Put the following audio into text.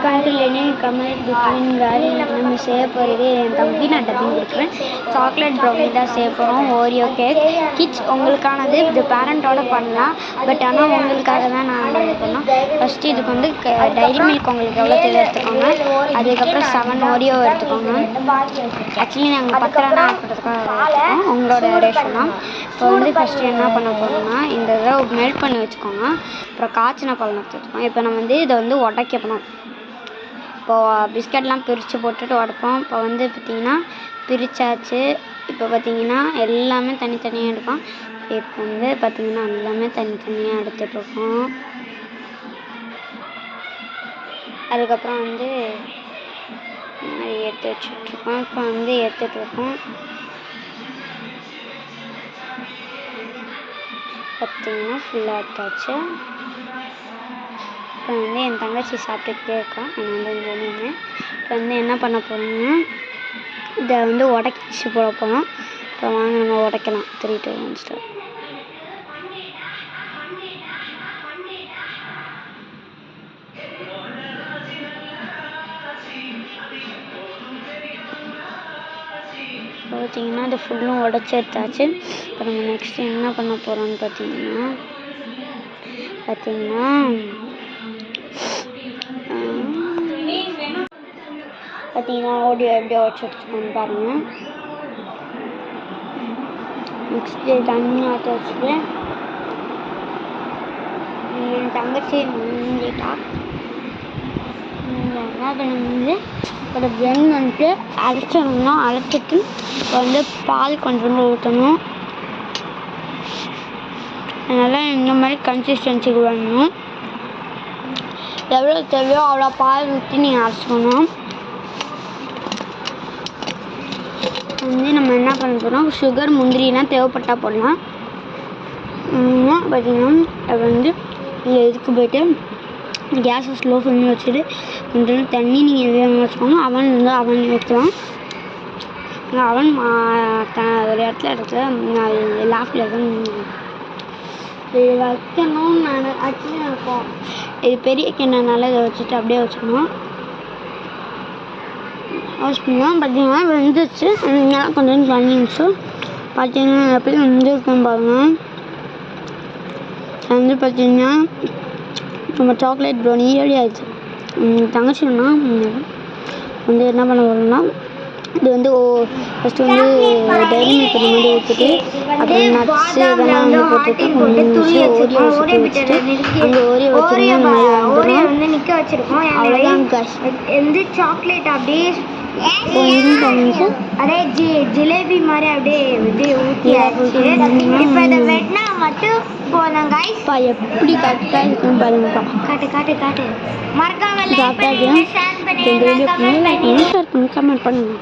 Welcome to Lenin comment between வேலி. நம்ம செய்ய போகிறது என் தம்பி நான் டப்பிங் கொடுக்குறேன். சாக்லேட் ப்ரௌனி தான் செய்ய போகிறோம். ஓரியோ கேக் கிட்ஸ் உங்களுக்கானது. இது பேரண்ட்டோட பண்ணலாம், பட் ஆனால் உங்களுக்காக தான் நான் இது பண்ணோம். ஃபஸ்ட்டு இதுக்கு வந்து டைரி மில்க் உங்களுக்கு எவ்வளோ தேவை எடுத்துக்கோங்க. அதுக்கப்புறம் 7 ஓரியோ எடுத்துக்கோங்க. ஆக்சுவலி நாங்கள் 10 ரூபா ஆட் பண்ணுறதுக்காக எடுத்துக்கோம், உங்களோட ரேஷன் தான். இப்போ வந்து ஃபஸ்ட்டு என்ன பண்ண போகிறோம்னா, இந்த இதை மெல்ட் பண்ணி வச்சுக்கோங்க. அப்புறம் காய்ச்சின பால் எடுத்துக்கோங்க. இப்போ நம்ம வந்து இதை வந்து உடைக்கணும். இப்போது பிஸ்கட்லாம் பிரித்து போட்டுட்டு உடைப்போம். இப்போ வந்து பார்த்திங்கன்னா பிரித்தாச்சு. இப்போ பார்த்திங்கன்னா எல்லாமே தனித்தனியாக எடுப்போம். இப்போ வந்து பார்த்திங்கன்னா எல்லாமே தனித்தனியாக எடுத்துகிட்ருக்கோம். அதுக்கப்புறம் வந்து இந்த மாதிரி எடுத்து வச்சுட்ருக்கோம். இப்போ வந்து எடுத்துகிட்ருக்கோம். பார்த்திங்கன்னா ஃபுல்லாக எடுத்தாச்சு. இப்போ வந்து என் தங்கச்சி சாப்பிட்டுக்கிட்டே இருக்கான். நான் வந்து வேணுங்க. இப்போ வந்து என்ன பண்ண போகிறோம்னா, இதை வந்து உடச்சி போட போகிறோம். இப்போ வாங்க நம்ம உடைக்கலாம். 3, 2, 1 ஸ்டார்ட். பார்த்தீங்கன்னா இது ஃபுல்லும் உடச்சி எடுத்தாச்சு. இப்போ நம்ம நெக்ஸ்ட்டு என்ன பண்ண போகிறோம்னு பார்த்தீங்கன்னா ஓடியோ எப்படி உடச்சி வச்சுக்கோன்னு பாருங்கள். நெக்ஸ்ட்டு தண்ணி ஊற்ற வச்சுட்டு என் தங்கச்சி முந்திட்டா. என்ன பண்ணும்போது ஒரு பிளெண்ட் வந்துட்டு அரைச்சிடணும்னா அரைச்சிட்டு இப்போ வந்து பால் கொஞ்சமாக ஊற்றணும். அதனால் இந்த மாதிரி கன்சிஸ்டன்சிக்கு வரணும். எவ்வளோ தேவையோ அவ்வளோ பால் ஊற்றி நீங்கள் அரைச்சிக்கணும். வந்து நம்ம என்ன பண்ண போகிறோம், சுகர் முந்திரிலாம் தேவைப்பட்டால் போடலாம். பார்த்திங்கன்னா அது வந்து இதுக்கு போய்ட்டு கேஸை ஸ்லோ பண்ணி வச்சுட்டு கொஞ்சம் தண்ணி நீங்கள் வேணும் வச்சுக்கோங்க. அவன் இருந்தால் அவன் ஊற்றலாம். அவன் ஒரு இடத்துல லாஸ்ட்டில் தான் இது வைக்கணும்னு நான் ஆக்சுவலி இருக்கும். இது பெரிய கிண்ணனால இதை வச்சுட்டு அப்படியே வச்சுக்கணும். வச்சுக்கணும். பார்த்திங்கன்னா வெந்துச்சு. அதனால கொஞ்சம் தண்ணி இருந்துச்சு. பார்த்திங்கன்னா எப்படி வெந்திருக்குன்னு பாருங்கள். வந்து பார்த்திங்கன்னா நம்ம சாக்லேட் ப்ரௌனி ரெடி ஆகிடுச்சு. தங்கச்சின்னா வந்து என்ன பண்ண போகிறோம்னா, இது வந்து ஃபஸ்ட்டு வந்து டைரி மில்க் கொஞ்சம் வந்து ஊற்றிட்டு அப்புறம் நட்ஸு இதெல்லாம் வந்து போட்டுட்டு ஓரியோ வச்சுட்டு அந்த ஓரியோ வந்து நிற்க வச்சுருக்கோம். அவ்வளோதான் காஷ் வந்து சாக்லேட் அப்படியே பண்ணிட்டு அதே ஜிலேபி மாதிரி அப்படியே ஊற்றியாச்சு. இப்போ இதை வெட்டினா மட்டும் போதும் காய்ஸ். எப்படி கரெக்டாக இருக்குன்னு பாருங்கப்பா. காட்டு மறக்காம லைக் பண்ணுங்க, ஷேர் பண்ணுங்க, கமெண்ட் பண்ணுங்க.